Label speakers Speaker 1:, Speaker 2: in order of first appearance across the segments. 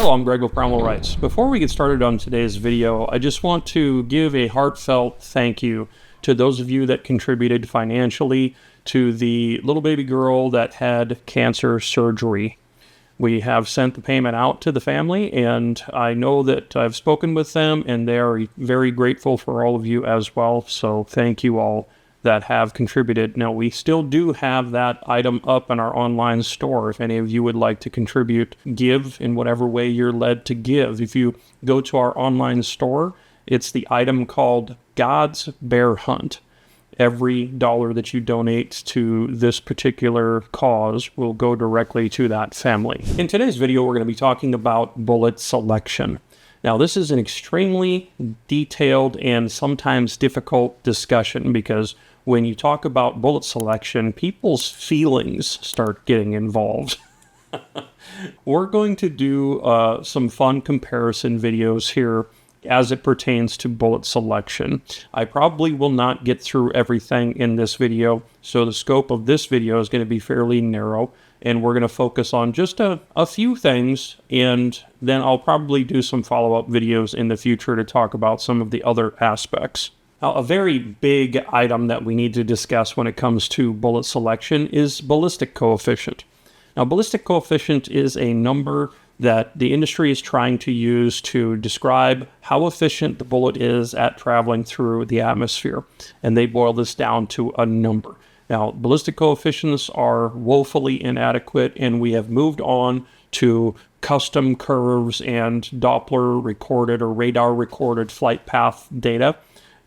Speaker 1: Hello, I'm Greg with Primal Rights. Before we get started on today's video, I just want to give a heartfelt thank you to those of you that contributed financially to the little baby girl that had cancer surgery. We have sent the payment out to the family, and I know that I've spoken with them, and they are very grateful for all of you as well. So thank you all that have contributed. Now, we still do have that item up in our online store. If any of you would like to contribute, give in whatever way you're led to give. If you go to our online store, it's the item called God's Bear Hunt. Every dollar that you donate to this particular cause will go directly to that family. In today's video, we're going to be talking about bullet selection. Now, this is an extremely detailed and sometimes difficult discussion because when you talk about bullet selection, people's feelings start getting involved. We're going to do some fun comparison videos here as it pertains to bullet selection. I probably will not get through everything in this video, so the scope of this video is going to be fairly narrow, and we're going to focus on just a few things, and then I'll probably do some follow-up videos in the future to talk about some of the other aspects. Now, a very big item that we need to discuss when it comes to bullet selection is ballistic coefficient. Now, ballistic coefficient is a number that the industry is trying to use to describe how efficient the bullet is at traveling through the atmosphere, and they boil this down to a number. Now, ballistic coefficients are woefully inadequate, and we have moved on to custom curves and Doppler recorded or radar recorded flight path data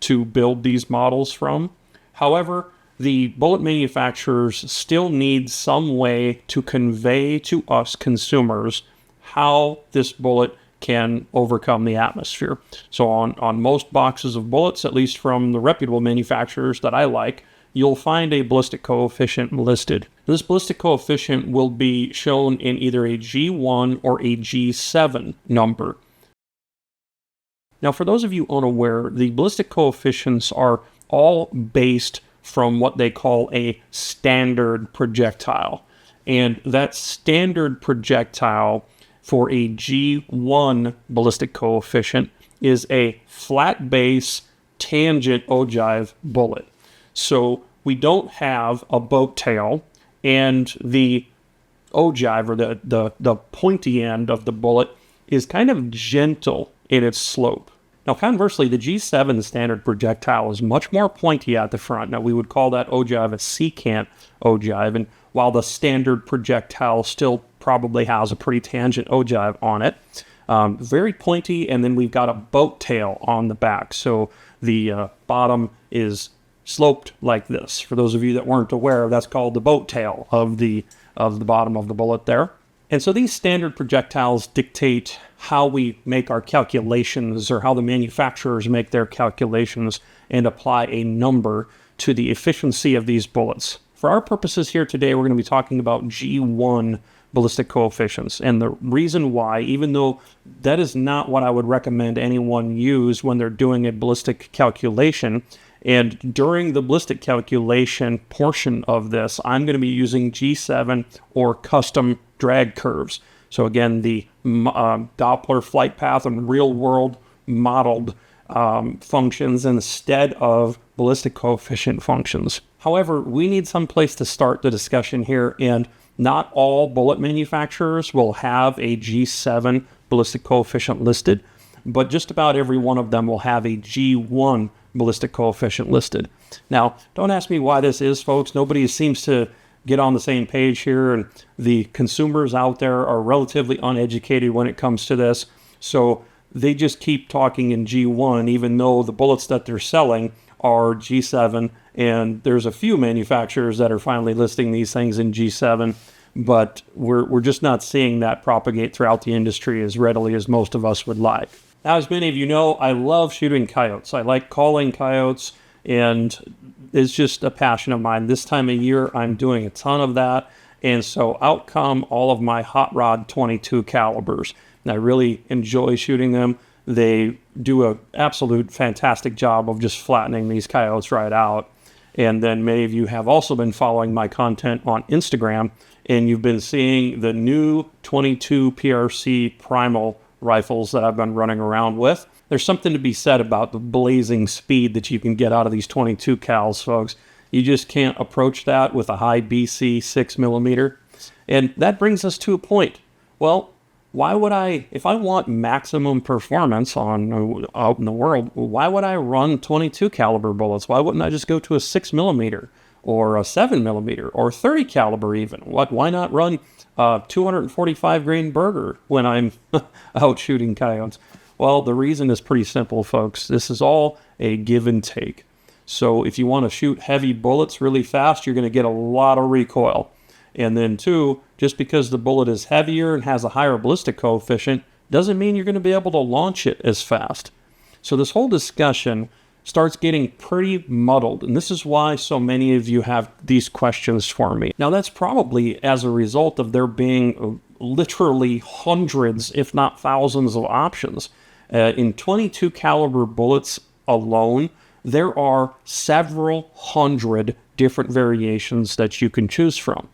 Speaker 1: to build these models from. However, the bullet manufacturers still need some way to convey to us consumers how this bullet can overcome the atmosphere. So on most boxes of bullets, at least from the reputable manufacturers that I like, you'll find a ballistic coefficient listed. This ballistic coefficient will be shown in either a G1 or a G7 number. Now, for those of you unaware, the ballistic coefficients are all based from what they call a standard projectile. And that standard projectile for a G1 ballistic coefficient is a flat base tangent ogive bullet. So we don't have a boat tail, and the ogive, or the pointy end of the bullet, is kind of gentle in its slope. Now, conversely, the G7 standard projectile is much more pointy at the front. Now, we would call that ogive a secant ogive, and while the standard projectile still probably has a pretty tangent ogive on it, very pointy, and then we've got a boat tail on the back. So the bottom is sloped like this. For those of you that weren't aware, that's called the boat tail of the bottom of the bullet there. And so these standard projectiles dictate how we make our calculations, or how the manufacturers make their calculations and apply a number to the efficiency of these bullets. For our purposes here today, we're going to be talking about G1 ballistic coefficients. And the reason why, even though that is not what I would recommend anyone use when they're doing a ballistic calculation, and during the ballistic calculation portion of this, I'm going to be using G7 or custom drag curves. So again, the Doppler flight path and real-world modeled functions instead of ballistic coefficient functions. However, we need some place to start the discussion here, and not all bullet manufacturers will have a G7 ballistic coefficient listed, but just about every one of them will have a G1 ballistic coefficient listed. Now, don't ask me why this is, folks. Nobody seems to get on the same page here, and the consumers out there are relatively uneducated when it comes to this, so they just keep talking in G1, even though the bullets that they're selling are G7, and there's a few manufacturers that are finally listing these things in G7, but we're just not seeing that propagate throughout the industry as readily as most of us would like. Now, as many of you know, I love shooting coyotes. I like calling coyotes, and it's just a passion of mine. This time of year, I'm doing a ton of that, and so out come all of my hot rod 22 calibers. And I really enjoy shooting them. They do an absolute fantastic job of just flattening these coyotes right out. And then many of you have also been following my content on Instagram, and you've been seeing the new 22 PRC Primal rifles that I've been running around with. There's something to be said about the blazing speed that you can get out of these 22 cals, folks. You just can't approach that with a high BC 6mm. And that brings us to a point. Well, why would I, if I want maximum performance out in the world, why would I run 22 caliber bullets? Why wouldn't I just go to a 6mm or a 7mm or 30 caliber even? Why not run 245 grain Berger when I'm out shooting coyotes? Well, the reason is pretty simple, folks. This is all a give and take. So if you want to shoot heavy bullets really fast, you're going to get a lot of recoil. And then two, just because the bullet is heavier and has a higher ballistic coefficient doesn't mean you're going to be able to launch it as fast. So this whole discussion starts getting pretty muddled, and this is why so many of you have these questions for me. Now that's probably as a result of there being literally hundreds, if not thousands of options. In 22 caliber bullets alone, there are several hundred different variations that you can choose from.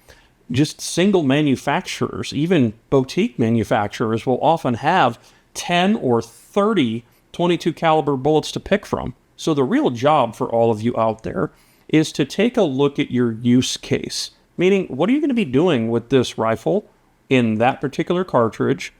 Speaker 1: Just single manufacturers, even boutique manufacturers, will often have 10 or 30 22 caliber bullets to pick from. So the real job for all of you out there is to take a look at your use case. Meaning, what are you going to be doing with this rifle in that particular cartridge?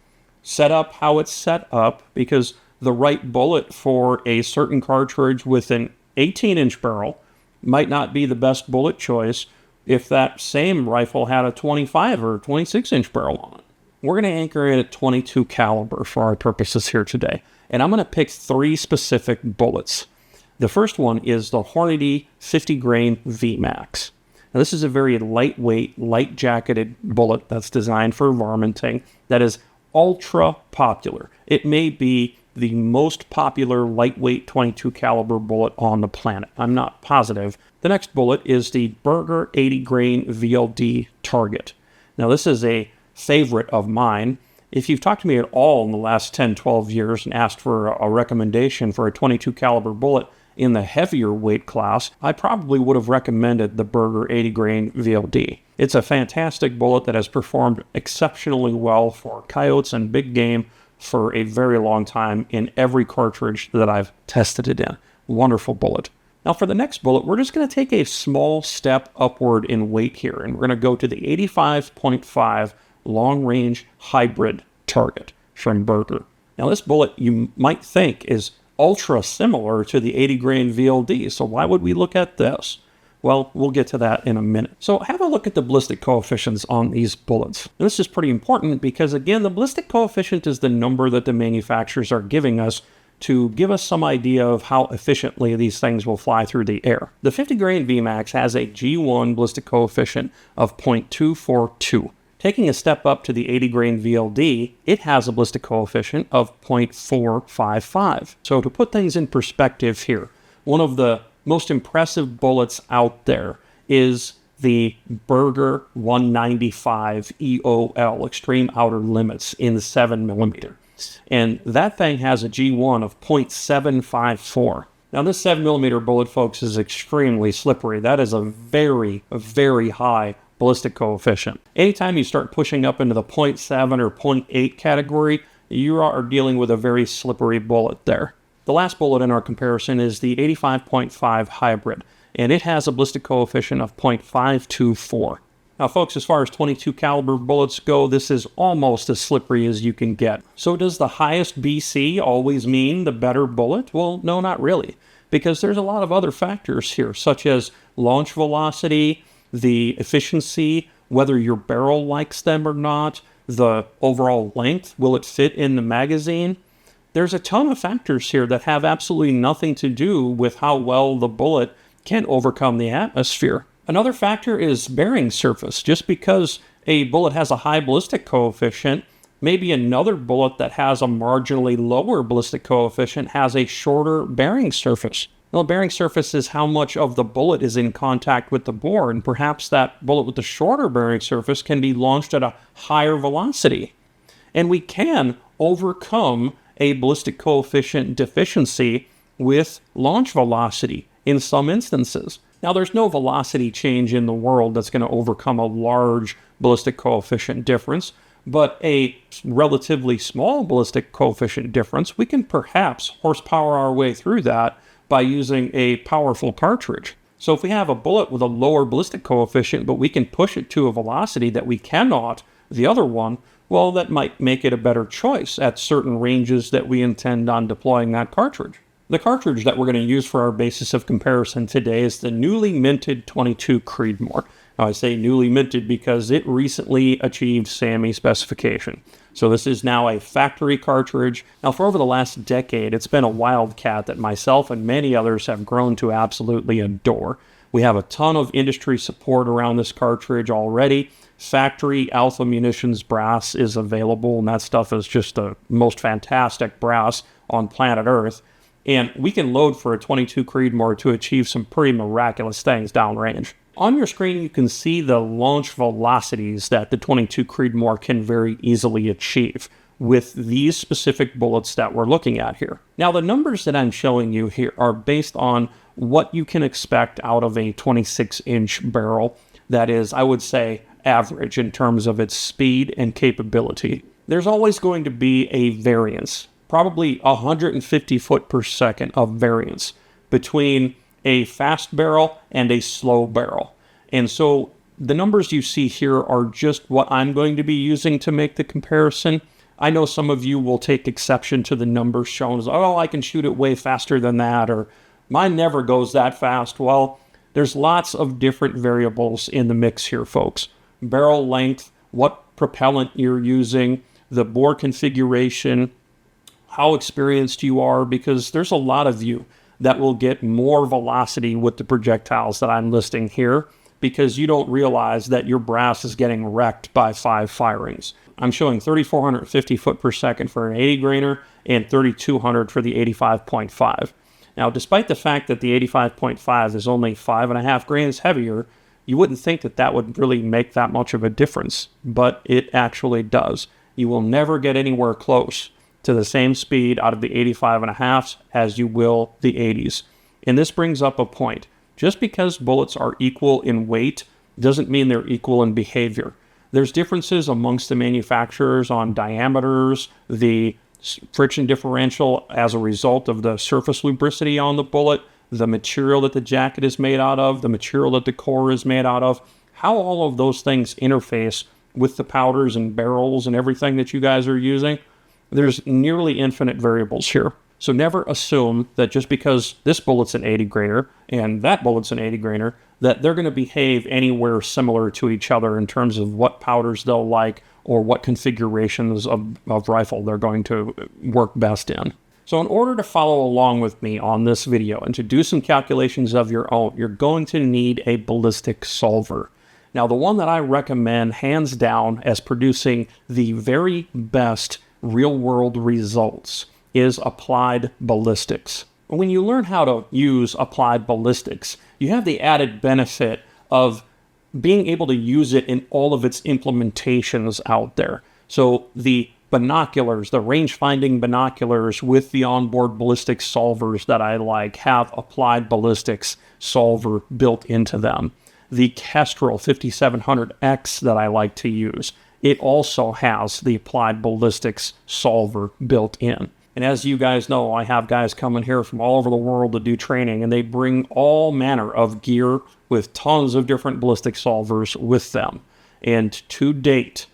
Speaker 1: Set up how it's set up, because the right bullet for a certain cartridge with an 18-inch barrel might not be the best bullet choice if that same rifle had a 25 or 26-inch barrel on it. We're going to anchor it at 22 caliber for our purposes here today. And I'm going to pick 3 specific bullets. The first one is the Hornady 50 grain VMAX. Now this is a very lightweight, light-jacketed bullet that's designed for varminting that is ultra popular. It may be the most popular lightweight 22 caliber bullet on the planet. I'm not positive. The next bullet is the Berger 80 grain VLD Target. Now this is a favorite of mine. If you've talked to me at all in the last 10, 12 years and asked for a recommendation for a 22 caliber bullet in the heavier weight class, I probably would have recommended the Berger 80 grain VLD. It's a fantastic bullet that has performed exceptionally well for coyotes and big game for a very long time in every cartridge that I've tested it in. Wonderful bullet. Now for the next bullet, we're just going to take a small step upward in weight here, and we're going to go to the 85.5 long-range hybrid target from Berger. Now this bullet you might think is ultra similar to the 80 grain VLD, so why would we look at this? Well, we'll get to that in a minute. So have a look at the ballistic coefficients on these bullets. Now, this is pretty important because, again, the ballistic coefficient is the number that the manufacturers are giving us to give us some idea of how efficiently these things will fly through the air. The 50 grain VMAX has a G1 ballistic coefficient of 0.242. Taking a step up to the 80 grain VLD, it has a ballistic coefficient of 0.455. So to put things in perspective here, one of the most impressive bullets out there is the Berger 195 EOL, Extreme Outer Limits, in 7mm. And that thing has a G1 of 0.754. Now this 7mm bullet, folks, is extremely slippery. That is a very, very high ballistic coefficient. Anytime you start pushing up into the 0.7 or 0.8 category, you are dealing with a very slippery bullet there. The last bullet in our comparison is the 85.5 hybrid, and it has a ballistic coefficient of 0.524. Now, folks, as far as 22 caliber bullets go, this is almost as slippery as you can get. So does the highest BC always mean the better bullet? Well, no, not really, because there's a lot of other factors here, such as launch velocity, the efficiency, whether your barrel likes them or not, the overall length, will it fit in the magazine? There's a ton of factors here that have absolutely nothing to do with how well the bullet can overcome the atmosphere. Another factor is bearing surface. Just because a bullet has a high ballistic coefficient, maybe another bullet that has a marginally lower ballistic coefficient has a shorter bearing surface. Well, the bearing surface is how much of the bullet is in contact with the bore, and perhaps that bullet with the shorter bearing surface can be launched at a higher velocity. And we can overcome a ballistic coefficient deficiency with launch velocity in some instances. Now, there's no velocity change in the world that's going to overcome a large ballistic coefficient difference, but a relatively small ballistic coefficient difference, we can perhaps horsepower our way through that by using a powerful cartridge. So if we have a bullet with a lower ballistic coefficient, but we can push it to a velocity that we cannot the other one, well, that might make it a better choice at certain ranges that we intend on deploying that cartridge. The cartridge that we're going to use for our basis of comparison today is the newly minted 22 Creedmoor. Now, I say newly minted because it recently achieved SAMI specification. So this is now a factory cartridge. Now, for over the last decade, it's been a wildcat that myself and many others have grown to absolutely adore. We have a ton of industry support around this cartridge already. Factory Alpha Munitions brass is available, and that stuff is just the most fantastic brass on planet Earth. And we can load for a 22 Creedmoor to achieve some pretty miraculous things downrange. On your screen, you can see the launch velocities that the 22 Creedmoor can very easily achieve with these specific bullets that we're looking at here. Now, the numbers that I'm showing you here are based on what you can expect out of a 26-inch barrel that is, I would say, average in terms of its speed and capability. There's always going to be a variance, probably 150 foot per second of variance between a fast barrel and a slow barrel. And so the numbers you see here are just what I'm going to be using to make the comparison. I know some of you will take exception to the numbers shown as, oh, I can shoot it way faster than that, or mine never goes that fast. Well, there's lots of different variables in the mix here, folks. Barrel length, what propellant you're using, the bore configuration, how experienced you are, because there's a lot of you that will get more velocity with the projectiles that I'm listing here because you don't realize that your brass is getting wrecked by 5 firings. I'm showing 3,450 foot per second for an 80 grainer and 3,200 for the 85.5. Now, despite the fact that the 85.5 is only 5.5 grains heavier, you wouldn't think that that would really make that much of a difference, but it actually does. You will never get anywhere close to the same speed out of the 85.5s as you will the 80s. And this brings up a point. Just because bullets are equal in weight doesn't mean they're equal in behavior. There's differences amongst the manufacturers on diameters, the friction differential as a result of the surface lubricity on the bullet, the material that the jacket is made out of, the material that the core is made out of, how all of those things interface with the powders and barrels and everything that you guys are using. There's nearly infinite variables here. So never assume that just because this bullet's an 80 grainer and that bullet's an 80 grainer, that they're going to behave anywhere similar to each other in terms of what powders they'll like or what configurations of rifle they're going to work best in. So in order to follow along with me on this video and to do some calculations of your own, you're going to need a ballistic solver. Now, the one that I recommend hands down as producing the very best real-world results is Applied Ballistics. When you learn how to use Applied Ballistics, you have the added benefit of being able to use it in all of its implementations out there. So the binoculars, the range-finding binoculars with the onboard ballistics solvers that I like have Applied Ballistics solver built into them. The Kestrel 5700X that I like to use, it also has the Applied Ballistics solver built in. And as you guys know, I have guys coming here from all over the world to do training, and they bring all manner of gear with tons of different ballistic solvers with them. And to date,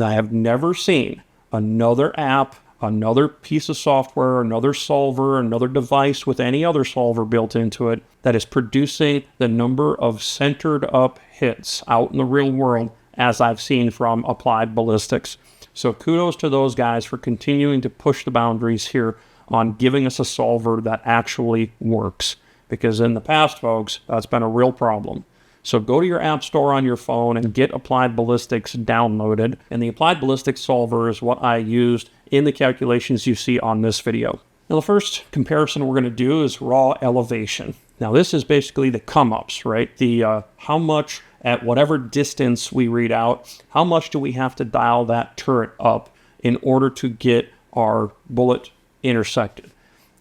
Speaker 1: I have never seen another app, another piece of software, another solver, another device with any other solver built into it that is producing the number of centered up hits out in the real world as I've seen from Applied Ballistics. So kudos to those guys for continuing to push the boundaries here on giving us a solver that actually works. Because in the past, folks, that's been a real problem. So go to your app store on your phone and get Applied Ballistics downloaded. And the Applied Ballistics solver is what I used in the calculations you see on this video. Now, the first comparison we're going to do is raw elevation. Now, this is basically the come-ups, right? The how much at whatever distance we read out, how much do we have to dial that turret up in order to get our bullet intersected?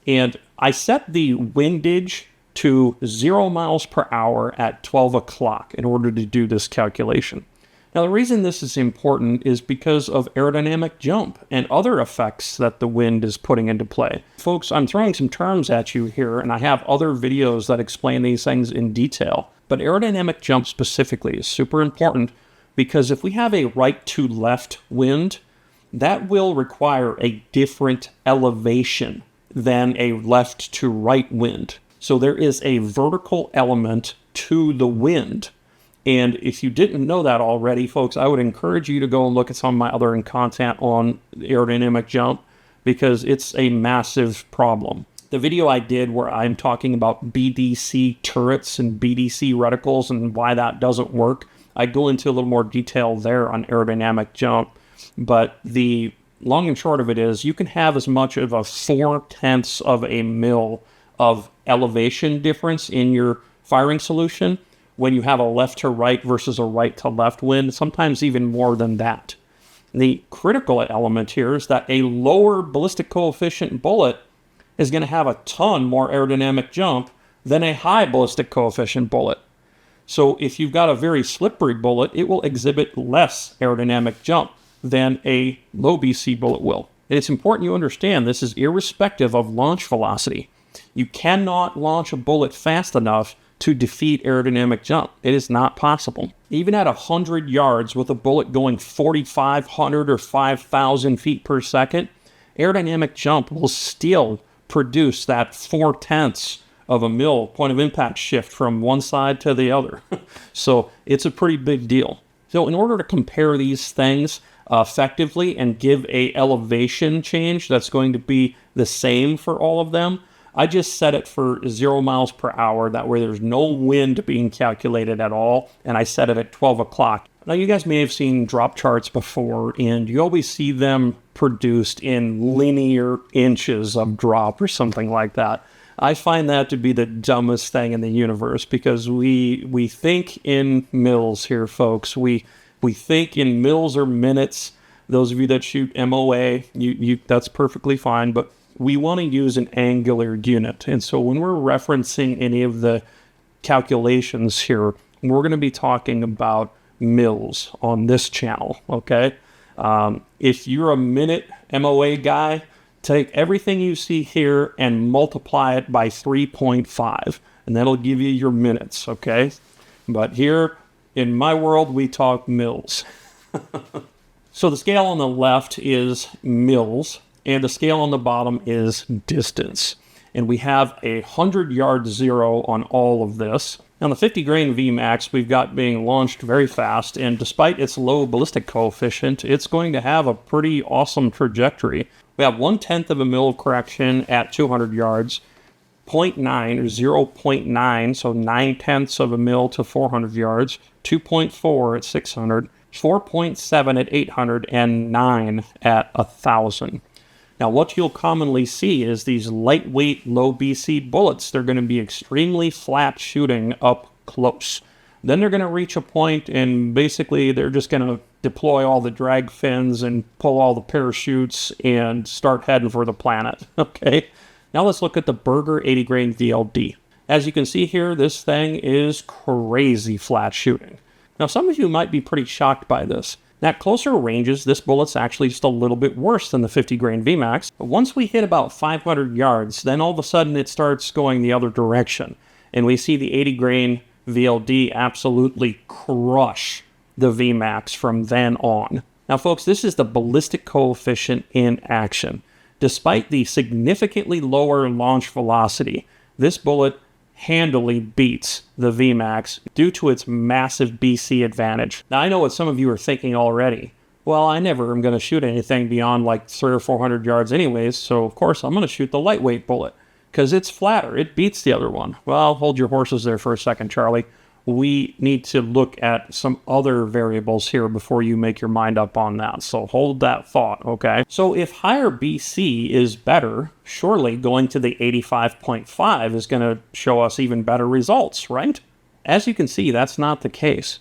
Speaker 1: And I set the windage to 0 miles per hour at 12 o'clock in order to do this calculation. Now, the reason this is important is because of aerodynamic jump and other effects that the wind is putting into play. Folks, I'm throwing some terms at you here, and I have other videos that explain these things in detail. But aerodynamic jump specifically is super important because if we have a right to left wind, that will require a different elevation than a left to right wind. So there is a vertical element to the wind. And if you didn't know that already, folks, I would encourage you to go and look at some of my other content on aerodynamic jump because it's a massive problem. The video I did where I'm talking about BDC turrets and BDC reticles and why that doesn't work, I go into a little more detail there on aerodynamic jump. But the long and short of it is you can have as much of a 0.4 of a mil of elevation difference in your firing solution when you have a left to right versus a right to left wind, sometimes even more than that. The critical element here is that a lower ballistic coefficient bullet is going to have a ton more aerodynamic jump than a high ballistic coefficient bullet. So if you've got a very slippery bullet, it will exhibit less aerodynamic jump than a low BC bullet will. And it's important you understand this is irrespective of launch velocity. You cannot launch a bullet fast enough to defeat aerodynamic jump. It is not possible. Even at 100 yards with a bullet going 4,500 or 5,000 feet per second, aerodynamic jump will still produce that 0.4 of a mil point of impact shift from one side to the other. So it's a pretty big deal. So in order to compare these things effectively and give a elevation change that's going to be the same for all of them, I just set it for 0 miles per hour. That way there's no wind being calculated at all. And I set it at 12 o'clock. Now you guys may have seen drop charts before, and you always see them produced in linear inches of drop or something like that. I find that to be the dumbest thing in the universe because we think in mils here, folks. We think in mils or minutes. Those of you that shoot MOA, that's perfectly fine, but we want to use an angular unit. And so when we're referencing any of the calculations here, we're going to be talking about mils on this channel, okay? If you're a minute MOA guy, take everything you see here and multiply it by 3.5, and that'll give you your minutes, okay? But here in my world, we talk mils. So the scale on the left is mils, and the scale on the bottom is distance. And we have a 100-yard zero on all of this. Now the 50 grain VMAX we've got being launched very fast, and despite its low ballistic coefficient, it's going to have a pretty awesome trajectory. We have 1/10 of a mil of correction at 200 yards, 0.9 or 0.9, so 9/10 of a mil to 400 yards, 2.4 at 600, 4.7 at 800, and 9 at 1,000. Now, what you'll commonly see is these lightweight, low BC bullets. They're going to be extremely flat shooting up close. Then they're going to reach a point and basically they're just going to deploy all the drag fins and pull all the parachutes and start heading for the planet. Okay, now let's look at the Berger 80 grain VLD. As you can see here, this thing is crazy flat shooting. Now, some of you might be pretty shocked by this. At closer ranges, this bullet's actually just a little bit worse than the 50 grain VMAX. But once we hit about 500 yards, then all of a sudden it starts going the other direction. And we see the 80 grain VLD absolutely crush the VMAX from then on. Now, folks, this is the ballistic coefficient in action. Despite the significantly lower launch velocity, this bullet handily beats the VMAX due to its massive BC advantage. Now, I know what some of you are thinking already. Well, I never am going to shoot anything beyond like 300 or 400 yards anyways, so of course I'm going to shoot the lightweight bullet because it's flatter. It beats the other one. Well, hold your horses there for a second, Charlie. We need to look at some other variables here before you make your mind up on that. So hold that thought, okay? So if higher BC is better, surely going to the 85.5 is going to show us even better results, right? As you can see, that's not the case.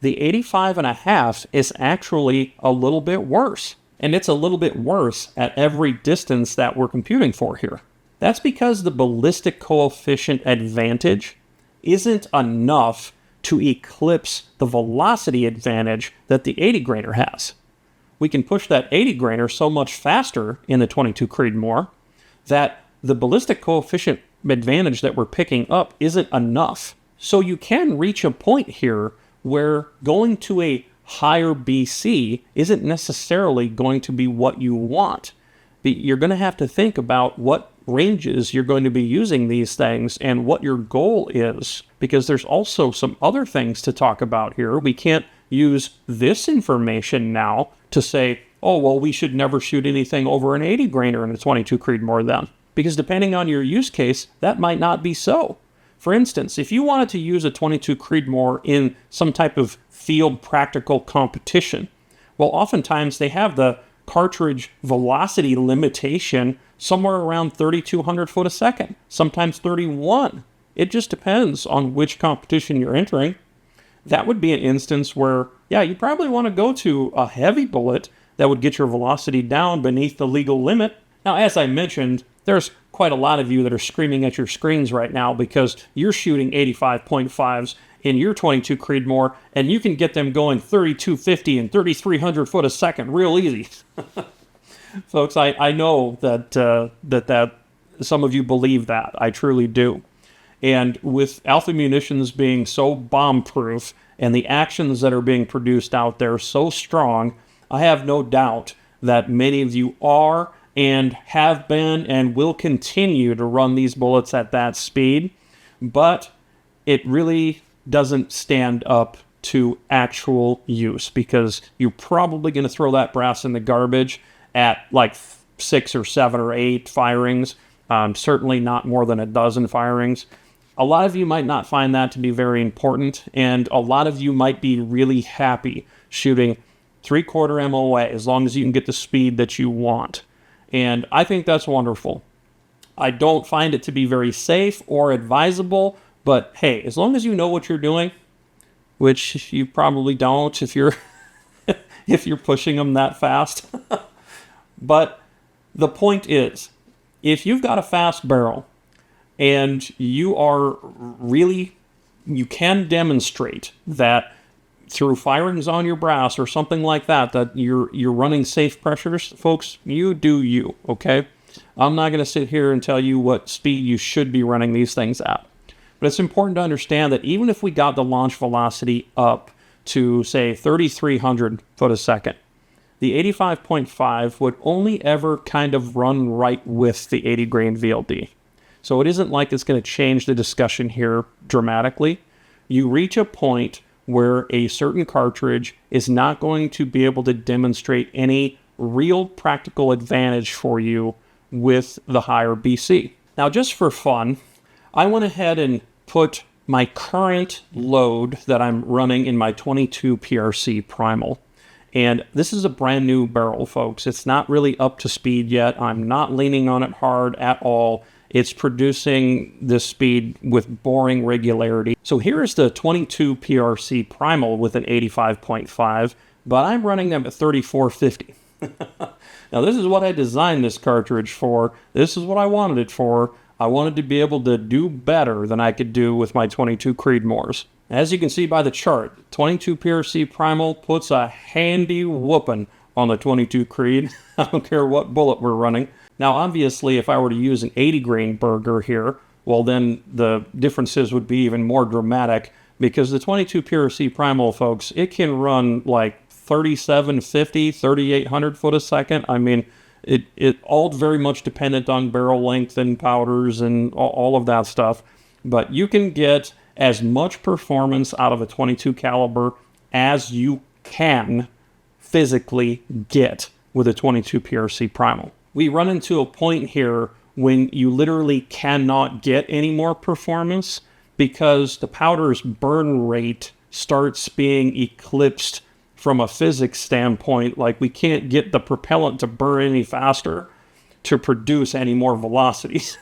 Speaker 1: The 85.5 is actually a little bit worse. And it's a little bit worse at every distance that we're computing for here. That's because the ballistic coefficient advantage isn't enough to eclipse the velocity advantage that the 80 grainer has. We can push that 80 grainer so much faster in the 22 Creedmoor that the ballistic coefficient advantage that we're picking up isn't enough. So you can reach a point here where going to a higher BC isn't necessarily going to be what you want. You're going to have to think about what ranges you're going to be using these things and what your goal is, because there's also some other things to talk about here. We can't use this information now to say, oh, well, we should never shoot anything over an 80 grainer in a 22 Creedmoor then, because depending on your use case, that might not be so. For instance, if you wanted to use a 22 Creedmoor in some type of field practical competition, well, oftentimes they have the cartridge velocity limitation somewhere around 3,200 foot a second, sometimes 31. It just depends on which competition you're entering. That would be an instance where, yeah, you probably want to go to a heavy bullet that would get your velocity down beneath the legal limit. Now, as I mentioned, there's quite a lot of you that are screaming at your screens right now because you're shooting 85.5s in your 22 Creedmoor, and you can get them going 3,250 and 3,300 foot a second real easy. Folks, I know that some of you believe that. I truly do. And with Alpha Munitions being so bomb-proof and the actions that are being produced out there so strong, I have no doubt that many of you are and have been and will continue to run these bullets at that speed. But it really doesn't stand up to actual use, because you're probably going to throw that brass in the garbage at like 6 or 7 or 8 firings, certainly not more than a dozen firings. A lot of you might not find that to be very important, and a lot of you might be really happy shooting 3/4 MOA as long as you can get the speed that you want. And I think that's wonderful. I don't find it to be very safe or advisable, but hey, as long as you know what you're doing, which you probably don't if you're if you're pushing them that fast. But the point is, if you've got a fast barrel and you can demonstrate that through firings on your brass or something like that, that you're running safe pressures, folks, you do you, okay? I'm not going to sit here and tell you what speed you should be running these things at. But it's important to understand that even if we got the launch velocity up to, say, 3,300 foot a second, the 85.5 would only ever kind of run right with the 80 grain VLD. So it isn't like it's going to change the discussion here dramatically. You reach a point where a certain cartridge is not going to be able to demonstrate any real practical advantage for you with the higher BC. Now, just for fun, I went ahead and put my current load that I'm running in my 22 PRC Primal. And this is a brand new barrel, folks. It's not really up to speed yet. I'm not leaning on it hard at all. It's producing this speed with boring regularity. So here is the 22 PRC Primal with an 85.5, but I'm running them at 3450. Now, this is what I designed this cartridge for. This is what I wanted it for. I wanted to be able to do better than I could do with my 22 Creedmoors. As you can see by the chart, 22 PRC Primal puts a handy whooping on the 22 Creed. I don't care what bullet we're running. Now, obviously, if I were to use an 80 grain burger here, well, then the differences would be even more dramatic, because the 22 PRC Primal, folks, it can run like 3,750, 3,800 foot a second. I mean, it all very much dependent on barrel length and powders and all of that stuff. But you can get as much performance out of a 22 caliber as you can physically get with a 22 PRC Primal. We run into a point here when you literally cannot get any more performance because the powder's burn rate starts being eclipsed from a physics standpoint. Like, we can't get the propellant to burn any faster to produce any more velocities.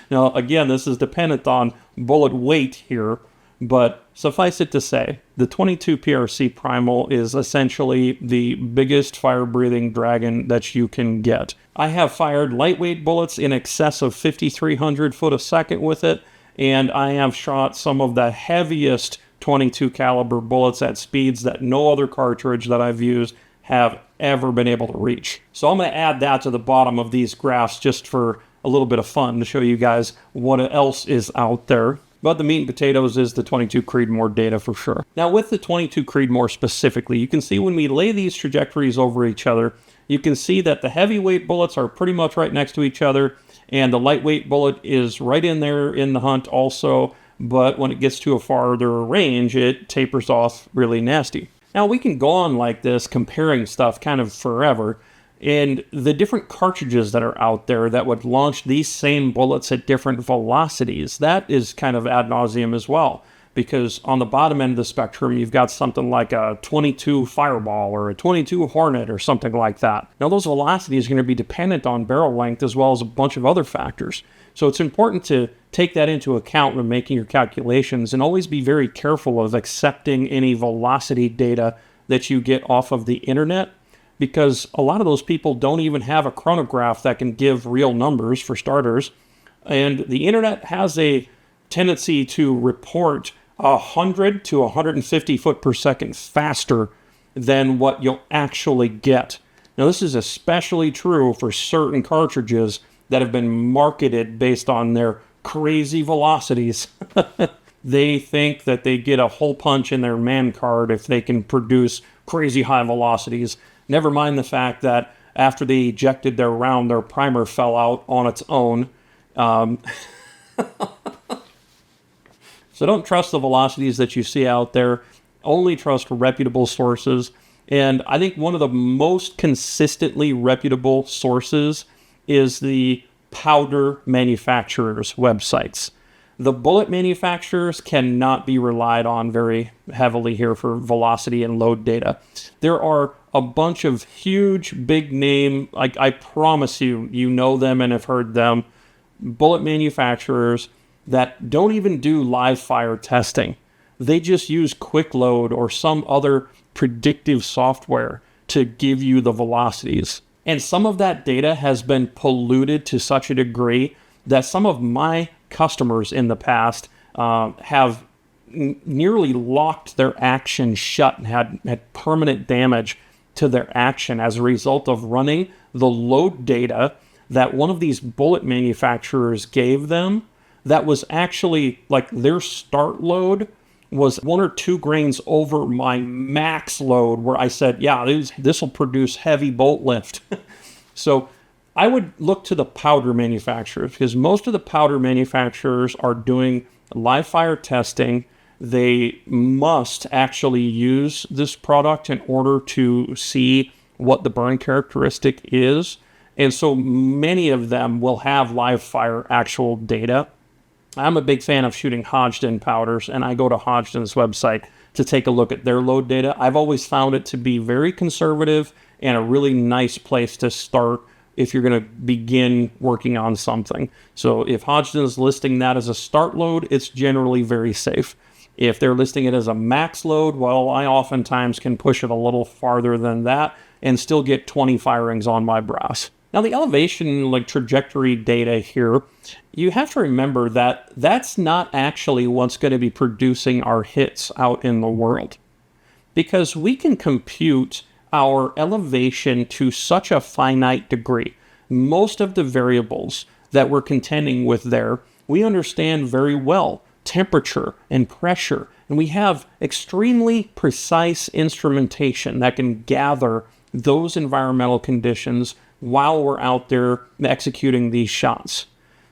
Speaker 1: Now, again, this is dependent on bullet weight here, But suffice it to say, the 22 PRC Primal is essentially the biggest fire-breathing dragon that you can get. I have fired lightweight bullets in excess of 5,300 foot a second with it, and I have shot some of the heaviest 22 caliber bullets at speeds that no other cartridge that I've used have ever been able to reach. So I'm going to add that to the bottom of these graphs just for a little bit of fun to show you guys what else is out there. But the meat and potatoes is the 22 Creedmoor data for sure. Now with the 22 Creedmoor specifically, you can see when we lay these trajectories over each other, you can see that the heavyweight bullets are pretty much right next to each other, and the lightweight bullet is right in there in the hunt also, but when it gets to a farther range, it tapers off really nasty. Now we can go on like this, comparing stuff kind of forever, and the different cartridges that are out there that would launch these same bullets at different velocities, that is kind of ad nauseum as well. Because on the bottom end of the spectrum, you've got something like a 22 Fireball or a 22 Hornet or something like that. Now those velocities are going to be dependent on barrel length as well as a bunch of other factors. So it's important to take that into account when making your calculations and always be very careful of accepting any velocity data that you get off of the internet, because a lot of those people don't even have a chronograph that can give real numbers for starters. And the internet has a tendency to report 100 to 150 foot per second faster than what you'll actually get. Now this is especially true for certain cartridges that have been marketed based on their crazy velocities. They think that they get a hole punch in their man card if they can produce crazy high velocities. Never mind the fact that after they ejected their round, their primer fell out on its own. So don't trust the velocities that you see out there. Only trust reputable sources. And I think one of the most consistently reputable sources is the powder manufacturers' websites. The bullet manufacturers cannot be relied on very heavily here for velocity and load data. There are a bunch of huge, big name, I promise you, you know them and have heard them, bullet manufacturers that don't even do live fire testing. They just use quick load or some other predictive software to give you the velocities. And some of that data has been polluted to such a degree that some of my customers in the past have nearly locked their action shut and had permanent damage to their action as a result of running the load data that one of these bullet manufacturers gave them that was actually like their start load was 1 or 2 grains over my max load, where I said, yeah, this will produce heavy bolt lift. So I would look to the powder manufacturers, because most of the powder manufacturers are doing live fire testing. They must actually use this product in order to see what the burn characteristic is. And so many of them will have live fire actual data. I'm a big fan of shooting Hodgdon powders, and I go to Hodgdon's website to take a look at their load data. I've always found it to be very conservative and a really nice place to start if you're going to begin working on something. So if Hodgdon is listing that as a start load, it's generally very safe. If they're listing it as a max load, well, I oftentimes can push it a little farther than that and still get 20 firings on my brass. Now the elevation trajectory data here, you have to remember that that's not actually what's going to be producing our hits out in the world. Because we can compute our elevation to such a finite degree. Most of the variables that we're contending with there, we understand very well. Temperature and pressure. And we have extremely precise instrumentation that can gather those environmental conditions while we're out there executing these shots.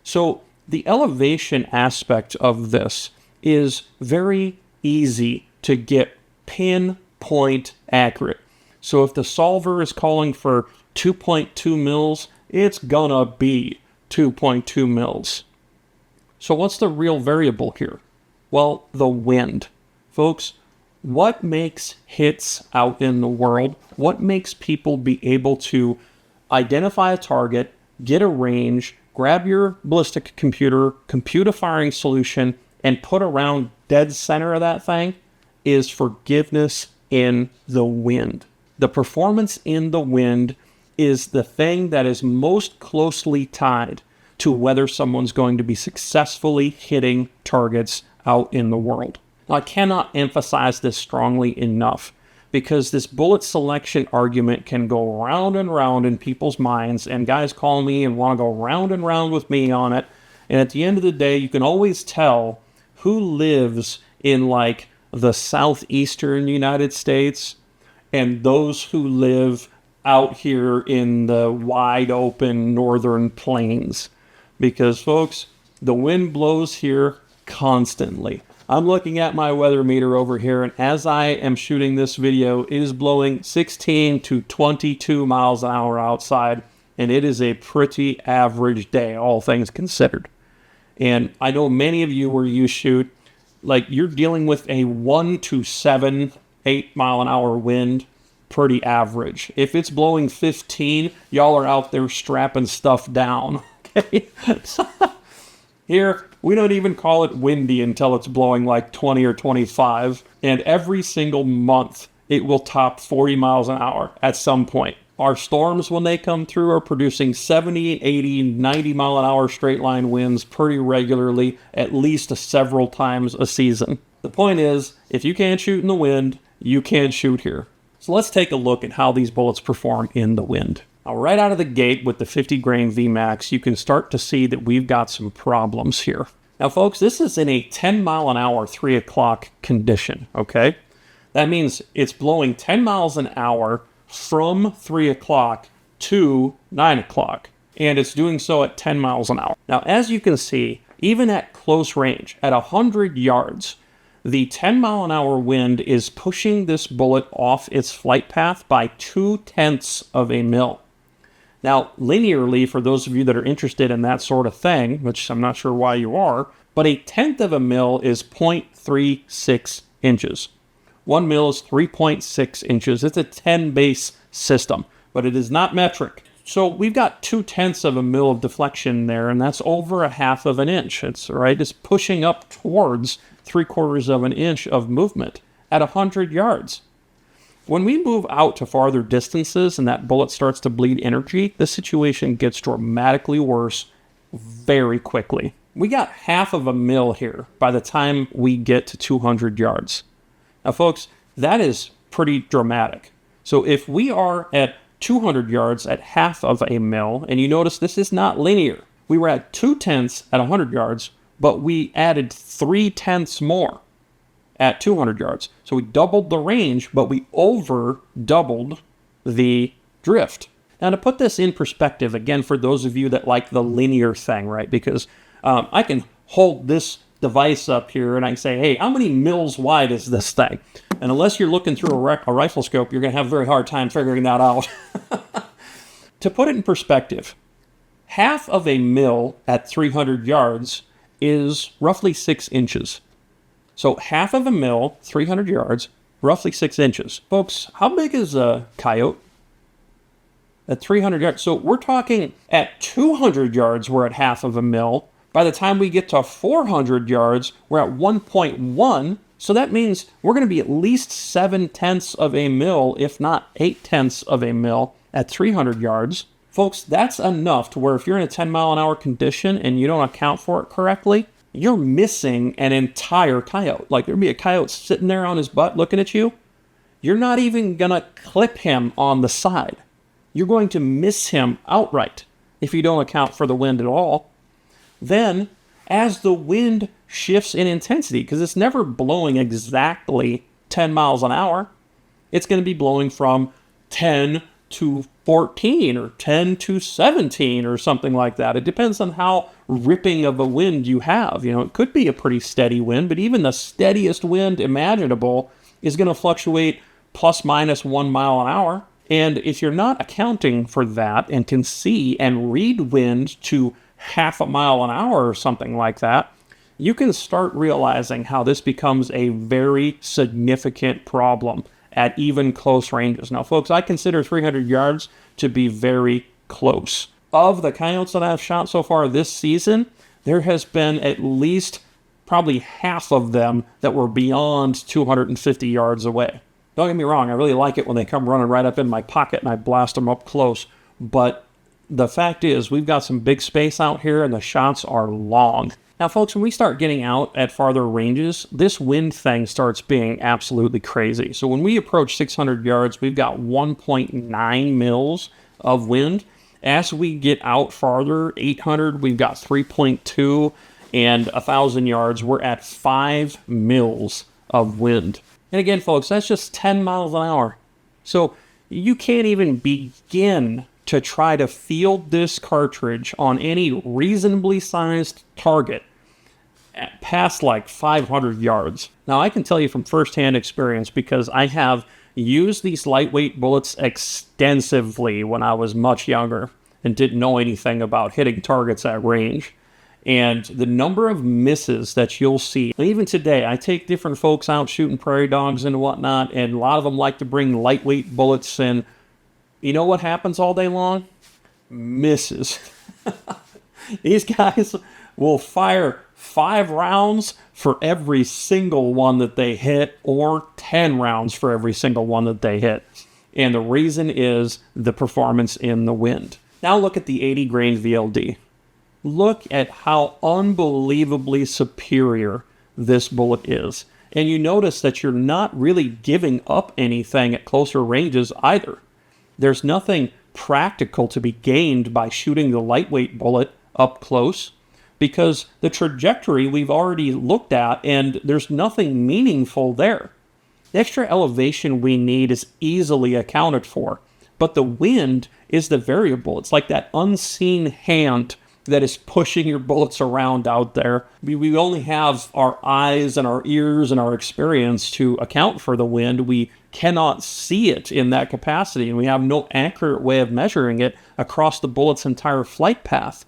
Speaker 1: So the elevation aspect of this is very easy to get pinpoint accurate. So if the solver is calling for 2.2 mils, it's gonna be 2.2 mils. So what's the real variable here? Well, the wind. Folks, what makes hits out in the world? What makes people be able to identify a target, get a range, grab your ballistic computer, compute a firing solution, and put around dead center of that thing is forgiveness in the wind. The performance in the wind is the thing that is most closely tied to whether someone's going to be successfully hitting targets out in the world. Now, I cannot emphasize this strongly enough because this bullet selection argument can go round and round in people's minds, and guys call me and want to go round and round with me on it. And at the end of the day, you can always tell who lives in like the southeastern United States and those who live out here in the wide open northern plains. Because, folks, the wind blows here constantly. I'm looking at my weather meter over here, and as I am shooting this video, it is blowing 16 to 22 miles an hour outside, and it is a pretty average day, all things considered. And I know many of you where you shoot, like you're dealing with a 1 to 7, 8 mile an hour wind, pretty average. If it's blowing 15, y'all are out there strapping stuff down. Okay? Here, we don't even call it windy until it's blowing like 20 or 25. And every single month, it will top 40 miles an hour at some point. Our storms, when they come through, are producing 70, 80, 90 mile an hour straight line winds pretty regularly, at least several times a season. The point is, if you can't shoot in the wind, you can't shoot here. So let's take a look at how these bullets perform in the wind. Now, right out of the gate with the 50 grain VMAX, you can start to see that we've got some problems here. Now, folks, this is in a 10 mile an hour, 3 o'clock condition, okay? That means it's blowing 10 miles an hour from 3 o'clock to 9 o'clock, and it's doing so at 10 miles an hour. Now, as you can see, even at close range, at 100 yards, the 10 mile an hour wind is pushing this bullet off its flight path by 0.2 of a mil. Now, linearly, for those of you that are interested in that sort of thing, which I'm not sure why you are, but 1/10 of a mil is 0.36 inches. 1 mil is 3.6 inches. It's a 10 base system, but it is not metric. So we've got 0.2 of a mil of deflection there, and that's over 1/2 of an inch. It's right. It's pushing up towards 3/4 of an inch of movement at 100 yards. When we move out to farther distances and that bullet starts to bleed energy, the situation gets dramatically worse very quickly. We got 1/2 of a mil here by the time we get to 200 yards. Now, folks, that is pretty dramatic. So if we are at 200 yards at 1/2 of a mil, and you notice this is not linear. We were at 0.2 at 100 yards, but we added 0.3 more at 200 yards. So we doubled the range, but we over doubled the drift. Now, to put this in perspective, again, for those of you that like the linear thing, right? Because I can hold this device up here and I can say, hey, how many mils wide is this thing? And unless you're looking through a rifle scope, you're going to have a very hard time figuring that out. To put it in perspective, 1/2 of a mil at 300 yards is roughly 6 inches. So 1/2 of a mil, 300 yards, roughly 6 inches. Folks, how big is a coyote? At 300 yards. So we're talking at 200 yards, we're at 1/2 of a mil. By the time we get to 400 yards, we're at 1.1. So that means we're going to be at least 7/10 of a mil, if not 8/10 of a mil at 300 yards. Folks, that's enough to where if you're in a 10 mile an hour condition and you don't account for it correctly, you're missing an entire coyote. Like there'd be a coyote sitting there on his butt looking at you. You're not even going to clip him on the side. You're going to miss him outright if you don't account for the wind at all. Then, as the wind shifts in intensity, because it's never blowing exactly 10 miles an hour, it's going to be blowing from 10 to 14 or 10 to 17 or something like that. It depends on how ripping of a wind you have. You know, it could be a pretty steady wind, but even the steadiest wind imaginable is going to fluctuate plus minus 1 mile an hour. And if you're not accounting for that and can see and read wind to 1/2 mile an hour or something like that, you can start realizing how this becomes a very significant problem at even close ranges. Now, folks, I consider 300 yards to be very close. Of the coyotes that I've shot so far this season, there has been at least probably half of them that were beyond 250 yards away. Don't get me wrong, I really like it when they come running right up in my pocket and I blast them up close. But the fact is, we've got some big space out here and the shots are long. Now, folks, when we start getting out at farther ranges, this wind thing starts being absolutely crazy. So when we approach 600 yards, we've got 1.9 mils of wind. As we get out farther, 800, we've got 3.2, and 1,000 yards, we're at 5 mils of wind. And again, folks, that's just 10 miles an hour. So you can't even begin to try to field this cartridge on any reasonably sized target past like 500 yards. Now, I can tell you from firsthand experience, because I have used these lightweight bullets extensively when I was much younger and didn't know anything about hitting targets at range. And the number of misses that you'll see, even today, I take different folks out shooting prairie dogs and whatnot, and a lot of them like to bring lightweight bullets, and you know what happens all day long? Misses. These guys will fire 5 rounds for every single one that they hit, or 10 rounds for every single one that they hit. And the reason is the performance in the wind. Now look at the 80 grain VLD. Look at how unbelievably superior this bullet is. And you notice that you're not really giving up anything at closer ranges either. There's nothing practical to be gained by shooting the lightweight bullet up close, because the trajectory we've already looked at and there's nothing meaningful there. The extra elevation we need is easily accounted for, but the wind is the variable. It's like that unseen hand that is pushing your bullets around out there. We only have our eyes and our ears and our experience to account for the wind. We cannot see it in that capacity, and we have no accurate way of measuring it across the bullet's entire flight path.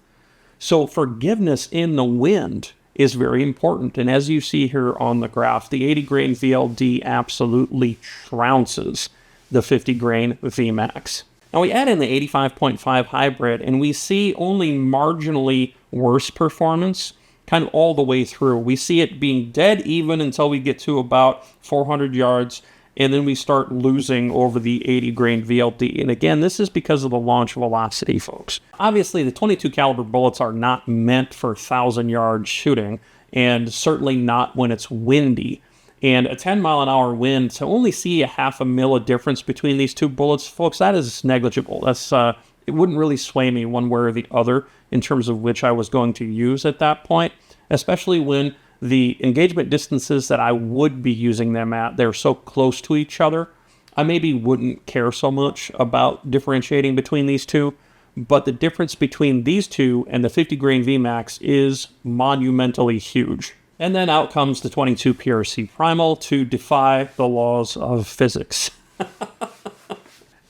Speaker 1: So forgiveness in the wind is very important. And as you see here on the graph, the 80 grain VLD absolutely trounces the 50 grain VMAX. Now we add in the 85.5 hybrid, and we see only marginally worse performance kind of all the way through. We see it being dead even until we get to about 400 yards, and then we start losing over the 80 grain VLD. And again, this is because of the launch velocity, folks. Obviously, the 22 caliber bullets are not meant for 1,000-yard shooting, and certainly not when it's windy. And a 10-mile-an-hour wind, to only see a half a mil of difference between these two bullets, folks, that is negligible. That's it wouldn't really sway me one way or the other in terms of which I was going to use at that point, especially when the engagement distances that I would be using them at, they're so close to each other. I maybe wouldn't care so much about differentiating between these two, but the difference between these two and the 50 grain VMAX is monumentally huge. And then out comes the 22 PRC Primal to defy the laws of physics.